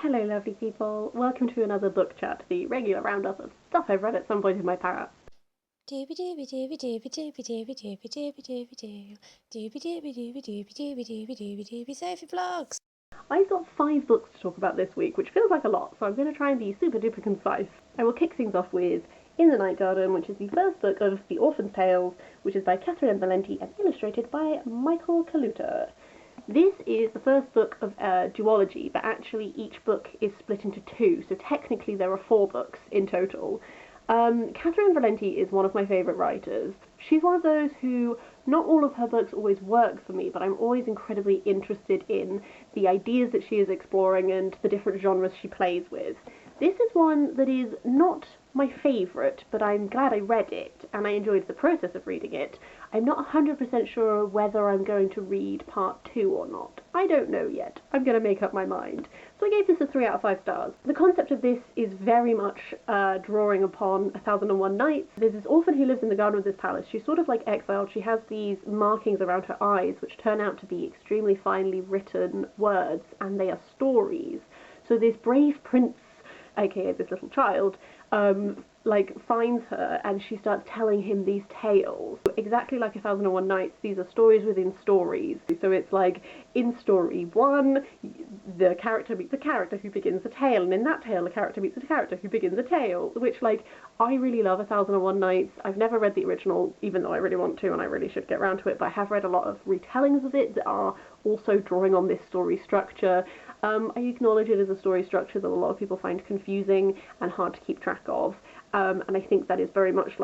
Hello lovely people, welcome to another book chat, the regular roundup of stuff I've read at some point in my para. Sophie Vlogs. I've got 5 books to talk about this week, which feels like a lot, so I'm going to try and be super duper concise. I will kick things off with In the Night Garden, which is the first book of the Orphan Tales, which is by Catherynne and Valente and illustrated by Michael Kaluta. This is the first book of a duology, but actually each book is split into 2, so technically there are 4 books in total. Catherynne Valente is one of my favourite writers. She's one of those who, not all of her books always work for me, but I'm always incredibly interested in the ideas that she is exploring and the different genres she plays with. This is one that is not my favourite, but I'm glad I read it, and I enjoyed the process of reading it. I'm not 100% sure whether I'm going to read part 2 or not. I don't know yet. I'm going to make up my mind. So I gave this a 3 out of 5 stars. The concept of this is very much drawing upon 1001 Nights. There's this orphan who lives in the garden of this palace. She's sort of like exiled. She has these markings around her eyes, which turn out to be extremely finely written words, and they are stories. So this brave prince, aka this little child, finds her and she starts telling him these tales. Exactly like 1001 Nights, these are stories within stories. So it's like, in story 1, the character meets a character who begins a tale, and in that tale the character meets a character who begins a tale, which, I really love 1001 Nights. I've never read the original, even though I really want to, and I really should get around to it, but I have read a lot of retellings of it that are also drawing on this story structure. I acknowledge it as a story structure that a lot of people find confusing and hard to keep track of, and I think that is very much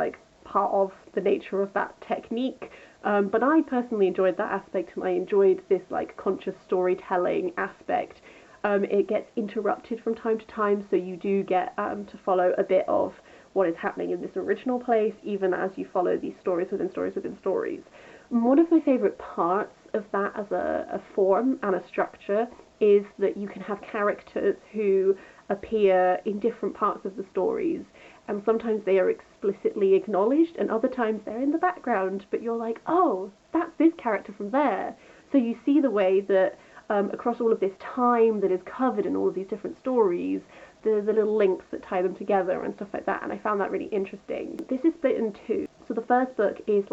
part of the nature of that technique. But I personally enjoyed that aspect, and I enjoyed this conscious storytelling aspect. It gets interrupted from time to time, so you do get to follow a bit of what is happening in this original place, even as you follow these stories within stories within stories. One of my favourite parts of that as a form and a structure is that you can have characters who appear in different parts of the stories, and sometimes they are explicitly acknowledged and other times they're in the background, but you're like, oh, that's this character from there. So you see the way that across all of this time that is covered in all of these different stories, the little links that tie them together and stuff like that, and I found that really interesting. This is split in 2. So the first book is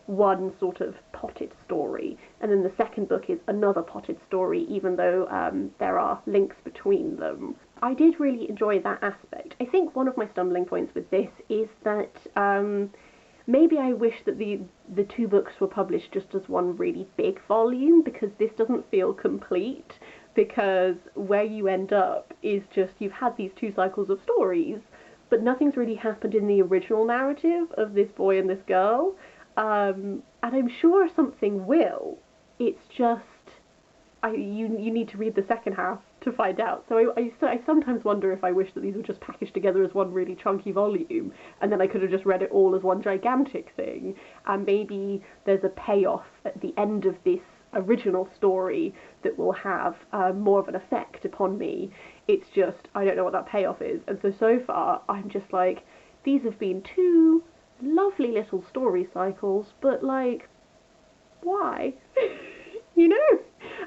one sort of potted story, and then the second book is another potted story, even though there are links between them. I did really enjoy that aspect. I think one of my stumbling points with this is that maybe I wish that the 2 books were published just as one really big volume, because this doesn't feel complete, because where you end up is just you've had these 2 cycles of stories, but nothing's really happened in the original narrative of this boy and this girl, and I'm sure something will. It's just you need to read the second half to find out. So I sometimes wonder if I wish that these were just packaged together as one really chunky volume, and then I could have just read it all as one gigantic thing, and maybe there's a payoff at the end of this original story that will have more of an effect upon me. It's just, I don't know what that payoff is, and so far I'm just these have been 2 lovely little story cycles, but why? You know?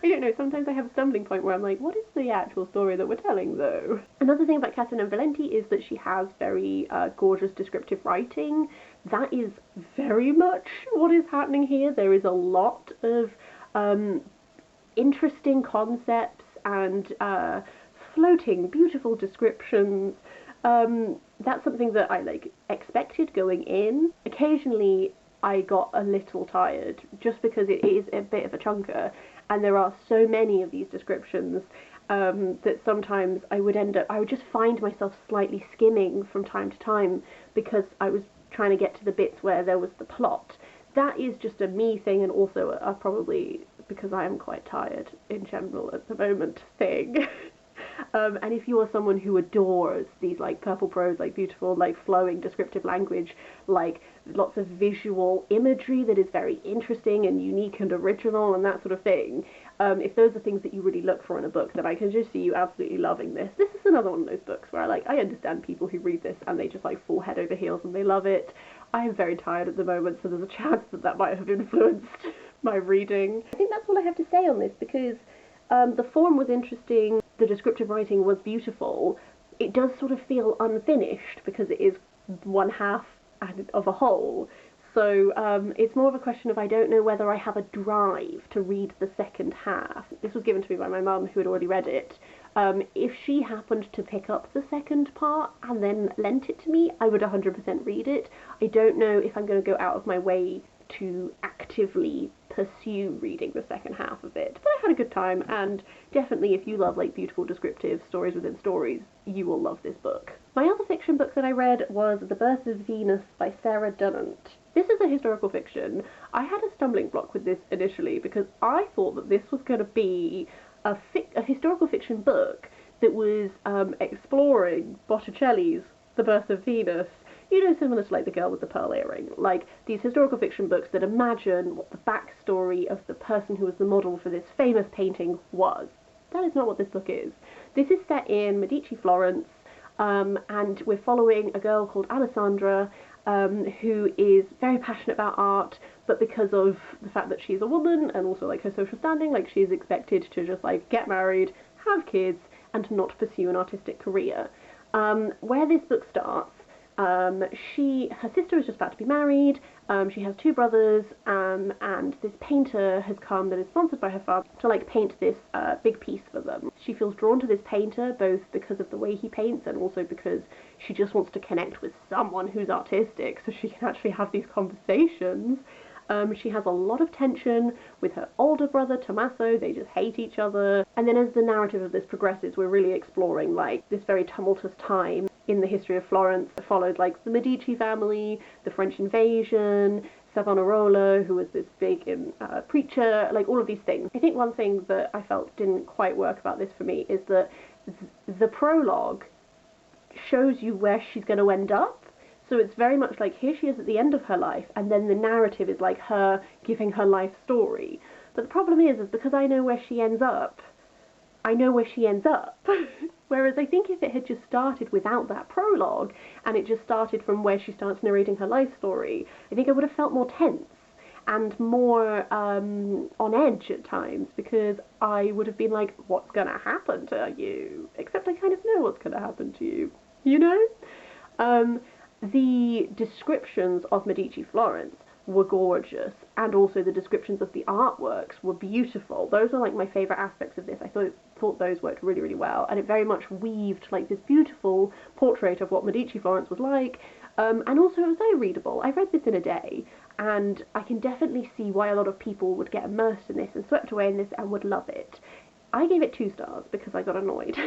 I don't know, sometimes I have a stumbling point where I'm like, what is the actual story that we're telling, though? Another thing about Catherynne and Valente is that she has very gorgeous descriptive writing. That is very much what is happening here. There is a lot of interesting concepts and floating, beautiful descriptions. That's something that I expected going in. Occasionally I got a little tired, just because it is a bit of a chunker, and there are so many of these descriptions that sometimes I would just find myself slightly skimming from time to time, because I was trying to get to the bits where there was the plot. That is just a me thing, and also probably because I am quite tired in general at the moment thing. And if you are someone who adores these purple prose, beautiful, flowing descriptive language, lots of visual imagery that is very interesting and unique and original and that sort of thing, if those are things that you really look for in a book, then I can just see you absolutely loving this. This is another one of those books where I understand people who read this and they just fall head over heels and they love it. I am very tired at the moment, so there's a chance that might have influenced my reading. I think that's all I have to say on this, because the form was interesting. the descriptive writing was beautiful, it does sort of feel unfinished because it is one half of a whole. So it's more of a question of I don't know whether I have a drive to read the second half. This was given to me by my mum, who had already read it. If she happened to pick up the second part and then lent it to me, I would 100% read it. I don't know if I'm going to go out of my way to actively pursue reading the second half of it. But I had a good time, and definitely if you love like beautiful descriptive stories within stories, you will love this book. My other fiction book that I read was The Birth of Venus by Sarah Dunant. This is a historical fiction. I had a stumbling block with this initially because I thought that this was going to be a historical fiction book that was exploring Botticelli's The Birth of Venus. You know, similar to like The Girl with the Pearl Earring, like these historical fiction books that imagine what the backstory of the person who was the model for this famous painting was. That is not what this book is. This is set in Medici Florence, and we're following a girl called Alessandra, who is very passionate about art, but because of the fact that she's a woman and also like her social standing, like she's expected to just like get married, have kids, and not pursue an artistic career. Where this book starts, her sister is just about to be married, she has two brothers, and this painter has come that is sponsored by her father to like paint this big piece for them. She feels drawn to this painter both because of the way he paints and also because she just wants to connect with someone who's artistic so she can actually have these conversations. She has a lot of tension with her older brother, Tommaso. They just hate each other. And then as the narrative of this progresses, we're really exploring like this very tumultuous time in the history of Florence. It followed like the Medici family, the French invasion, Savonarola, who was this big preacher, like all of these things. I think one thing that I felt didn't quite work about this for me is that the prologue shows you where she's going to end up. So it's very much like here she is at the end of her life, and then the narrative is like her giving her life story. But the problem is because I know where she ends up, I know where she ends up. Whereas I think if it had just started without that prologue, and it just started from where she starts narrating her life story, I think I would have felt more tense and more on edge at times, because I would have been like, what's going to happen to you? Except I kind of know what's going to happen to you, you know? The descriptions of Medici Florence were gorgeous, and also the descriptions of the artworks were beautiful. Those are like my favourite aspects of this. I thought those worked really, really well, and it very much weaved like this beautiful portrait of what Medici Florence was like, and also it was very readable. I read this in a day, and I can definitely see why a lot of people would get immersed in this and swept away in this and would love it. I gave it 2 stars because I got annoyed.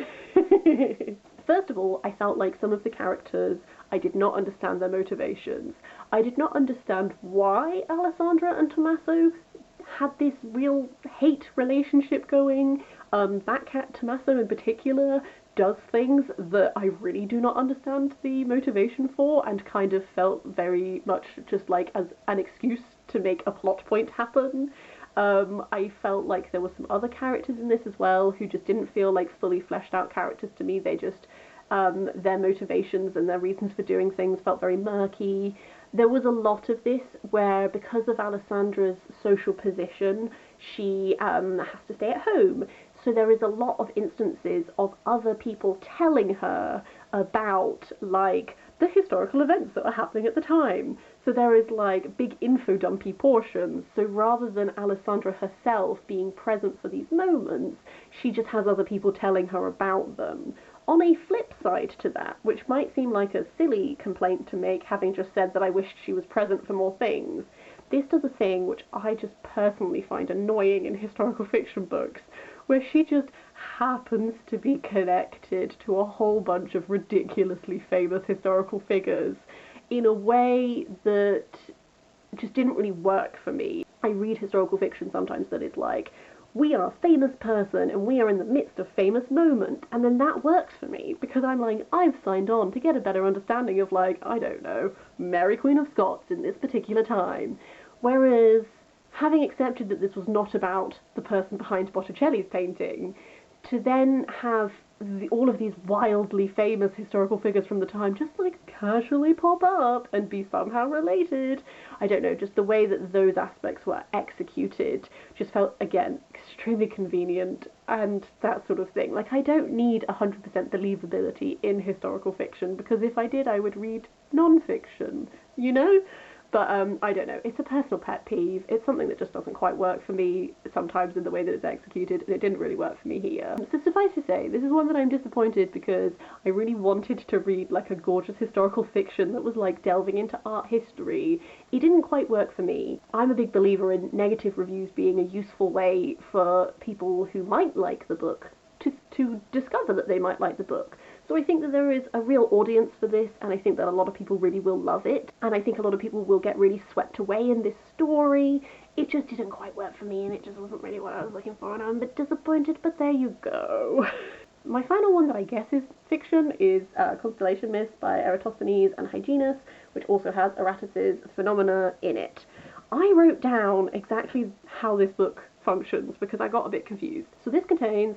First of all, I felt like some of the characters, I did not understand their motivations. I did not understand why Alessandra and Tommaso had this real hate relationship going. That cat, Tommaso in particular, does things that I really do not understand the motivation for, and kind of felt very much just like as an excuse to make a plot point happen. I felt like there were some other characters in this as well who just didn't feel like fully fleshed out characters to me. They just, their motivations and their reasons for doing things felt very murky. There was a lot of this where, because of Alessandra's social position, she has to stay at home. So there is a lot of instances of other people telling her about, like, the historical events that were happening at the time. So there is, like, big info-dumpy portions. So rather than Alessandra herself being present for these moments, she just has other people telling her about them. On a flip side to that, which might seem like a silly complaint to make, having just said that I wished she was present for more things, this does a thing which I just personally find annoying in historical fiction books, where she just happens to be connected to a whole bunch of ridiculously famous historical figures in a way that just didn't really work for me. I read historical fiction sometimes that is like, we are a famous person and we are in the midst of famous moment, and then that works for me because I'm like, I've signed on to get a better understanding of, like, I don't know, Mary Queen of Scots in this particular time. Whereas having accepted that this was not about the person behind Botticelli's painting, to then have all of these wildly famous historical figures from the time just like casually pop up and be somehow related. I don't know, just the way that those aspects were executed just felt, again, extremely convenient. and that sort of thing. Like, I don't need 100% believability in historical fiction, because if I did, I would read non-fiction, you know? But I don't know, it's a personal pet peeve. It's something that just doesn't quite work for me sometimes in the way that it's executed, and it didn't really work for me here. So suffice to say, this is one that I'm disappointed, because I really wanted to read like a gorgeous historical fiction that was like delving into art history. It didn't quite work for me. I'm a big believer in negative reviews being a useful way for people who might like the book to discover that they might like the book. So I think that there is a real audience for this, and I think that a lot of people really will love it, and I think a lot of people will get really swept away in this story. It just didn't quite work for me, and it just wasn't really what I was looking for, and I'm a bit disappointed, but there you go. My final one that I guess is fiction is Constellation Myth by Eratosthenes and Hyginus, which also has Aratus's Phenomena in it. I wrote down exactly how this book functions, because I got a bit confused. So this contains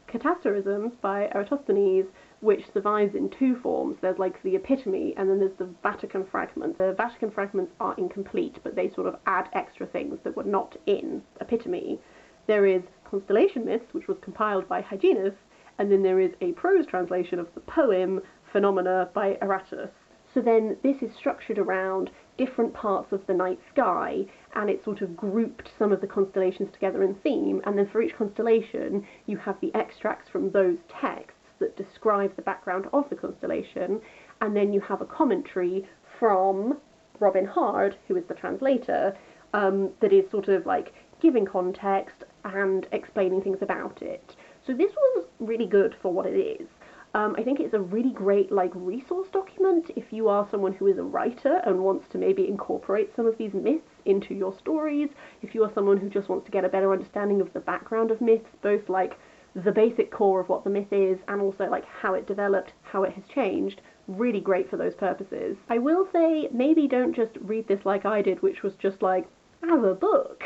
Catasterisms by Eratosthenes, which survives in two forms. There's like the epitome, and then there's the Vatican fragments. The Vatican fragments are incomplete, but they sort of add extra things that were not in epitome. There is Constellation Myths, which was compiled by Hyginus, and then there is a prose translation of the poem Phenomena by Aratus. So then this is structured around different parts of the night sky, and it sort of grouped some of the constellations together in theme, and then for each constellation you have the extracts from those texts that describe the background of the constellation, and then you have a commentary from Robin Hard, who is the translator, that is sort of like giving context and explaining things about it. So this was really good for what it is. I think it's a really great like resource document if you are someone who is a writer and wants to maybe incorporate some of these myths into your stories, if you are someone who just wants to get a better understanding of the background of myths, both like the basic core of what the myth is and also like how it developed, how it has changed. Really great for those purposes. I will say, maybe don't just read this like I did, which was just like, as a book.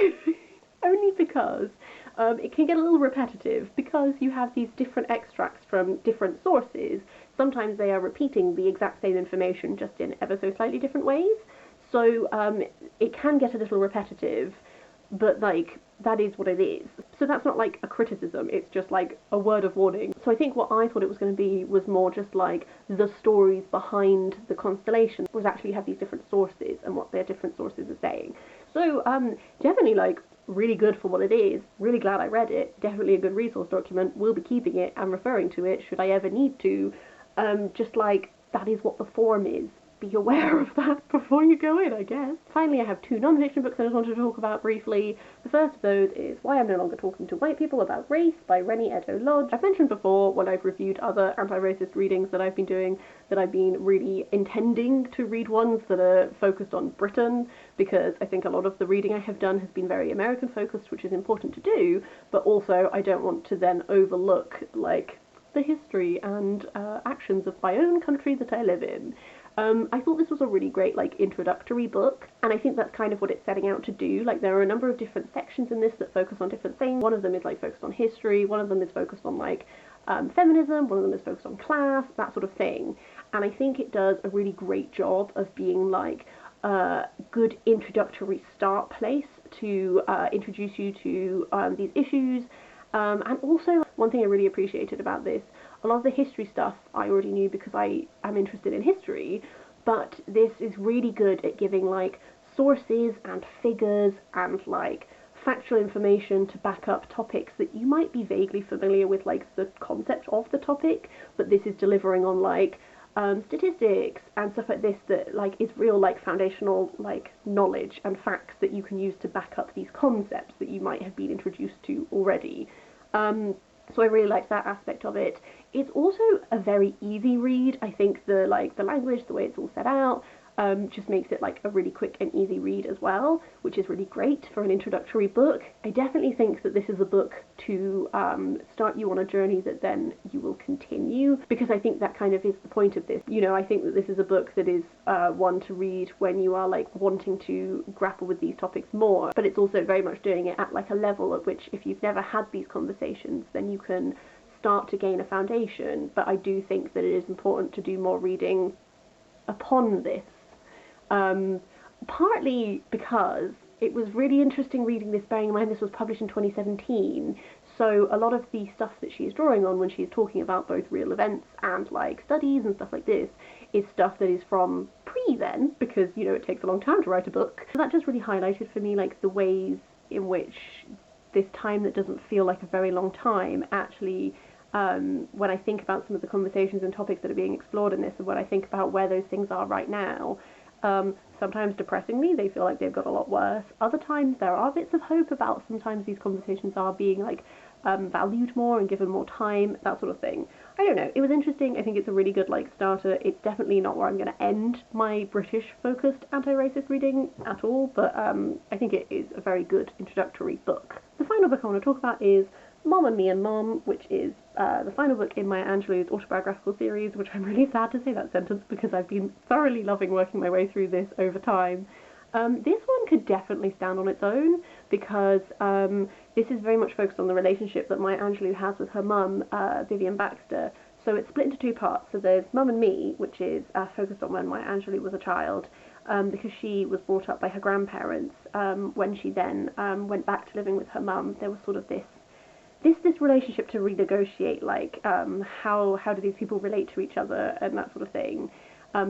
Only because it can get a little repetitive, because you have these different extracts from different sources. Sometimes they are repeating the exact same information just in ever so slightly different ways. So it can get a little repetitive, but like, that is what it is. So that's not like a criticism, it's just like a word of warning. So I think what I thought it was going to be was more just like the stories behind the constellation, was actually have these different sources and what their different sources are saying. So definitely like really good for what it is. Really glad I read it. Definitely a good resource document. Will be keeping it and referring to it should I ever need to. Just like, that is what the form is. Be aware of that before you go in, I guess. Finally, I have two non-fiction books I just wanted to talk about briefly. The first of those is Why I'm No Longer Talking to White People About Race by Reni Eddo-Lodge. I've mentioned before when I've reviewed other anti-racist readings that I've been doing that I've been really intending to read ones that are focused on Britain, because I think a lot of the reading I have done has been very American focused, which is important to do, but also I don't want to then overlook like the history and actions of my own country that I live in. I thought this was a really great like introductory book, and I think that's kind of what it's setting out to do. Like, there are a number of different sections in this that focus on different things. One of them is like focused on history, one of them is focused on like feminism, one of them is focused on class, that sort of thing. And I think it does a really great job of being like a good introductory start place to introduce you to these issues. And also, one thing I really appreciated about this, a lot of the history stuff I already knew because I am interested in history, but this is really good at giving like sources and figures and like factual information to back up topics that you might be vaguely familiar with, like the concept of the topic, but this is delivering on like statistics and stuff like this that like is real like foundational like knowledge and facts that you can use to back up these concepts that you might have been introduced to already. So I really liked that aspect of it. It's also a very easy read. I think the language, the way it's all set out, just makes it like a really quick and easy read as well, which is really great for an introductory book. I definitely think that this is a book to start you on a journey that then you will continue, because I think that kind of is the point of this. You know, I think that this is a book that is one to read when you are like wanting to grapple with these topics more, but it's also very much doing it at like a level at which if you've never had these conversations, then you can start to gain a foundation. But I do think that it is important to do more reading upon this. Partly because it was really interesting reading this, bearing in mind this was published in 2017, So a lot of the stuff that she's drawing on when she's talking about both real events and like studies and stuff like this is stuff that is from pre-then, because, you know, it takes a long time to write a book. So that just really highlighted for me like the ways in which this time that doesn't feel like a very long time actually, when I think about some of the conversations and topics that are being explored in this, and when I think about where those things are right now, sometimes depressingly they feel like they've got a lot worse. Other times there are bits of hope about sometimes these conversations are being like valued more and given more time, that sort of thing. I don't know, it was interesting. I think it's a really good like starter. It's definitely not where I'm going to end my British focused anti-racist reading at all, but I think it is a very good introductory book. The final book I want to talk about is Mom and Me and Mom, which is the final book in Maya Angelou's autobiographical series, which I'm really sad to say that sentence because I've been thoroughly loving working my way through this over time. This one could definitely stand on its own because this is very much focused on the relationship that Maya Angelou has with her mum, Vivian Baxter. So it's split into two parts. So there's Mum and Me, which is focused on when Maya Angelou was a child, because she was brought up by her grandparents. When she then went back to living with her mum, there was sort of this relationship to renegotiate, like how do these people relate to each other and that sort of thing,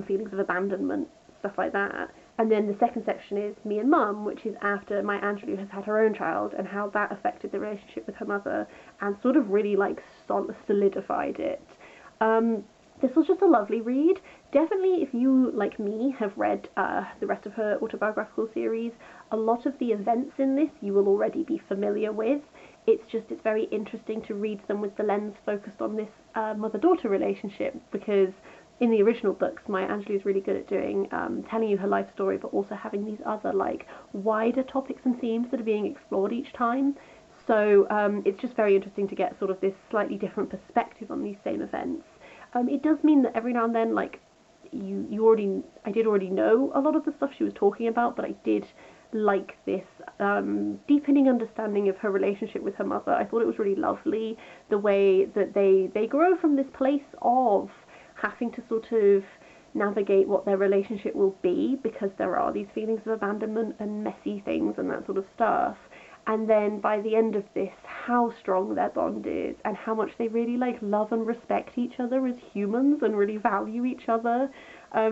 feelings of abandonment, stuff like that. And then the second section is Me and Mum, which is after Maya Angelou has had her own child and how that affected the relationship with her mother and sort of really like solidified it. This was just a lovely read. Definitely, if you, like me, have read the rest of her autobiographical series, a lot of the events in this you will already be familiar with. It's very interesting to read them with the lens focused on this mother-daughter relationship, because in the original books, Maya Angelou is really good at doing telling you her life story, but also having these other like wider topics and themes that are being explored each time. So it's just very interesting to get sort of this slightly different perspective on these same events. It does mean that every now and then, like I did already know a lot of the stuff she was talking about, but I did like this deepening understanding of her relationship with her mother. I thought it was really lovely the way that they grow from this place of having to sort of navigate what their relationship will be, because there are these feelings of abandonment and messy things and that sort of stuff. And then by the end of this, how strong their bond is and how much they really like love and respect each other as humans and really value each other.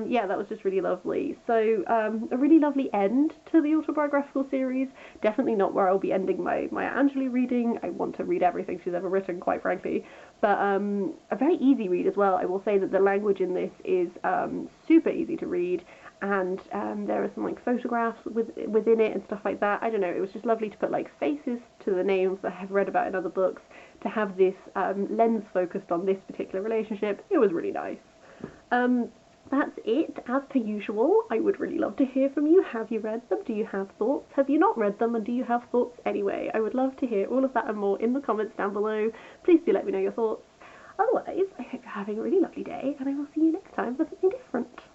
Yeah, that was just really lovely. So a really lovely end to the autobiographical series. Definitely not where I'll be ending my Maya Angelou reading. I want to read everything she's ever written, quite frankly. But a very easy read as well. I will say that the language in this is super easy to read, and there are some like photographs within it and stuff like that. I don't know, it was just lovely to put like faces to the names that I have read about in other books, to have this lens focused on this particular relationship. It was really nice. That's it. As per usual, I would really love to hear from you. Have you read them? Do you have thoughts? Have you not read them, and do you have thoughts anyway? I would love to hear all of that and more in the comments down below. Please do let me know your thoughts. Otherwise, I hope you're having a really lovely day, and I will see you next time for something different.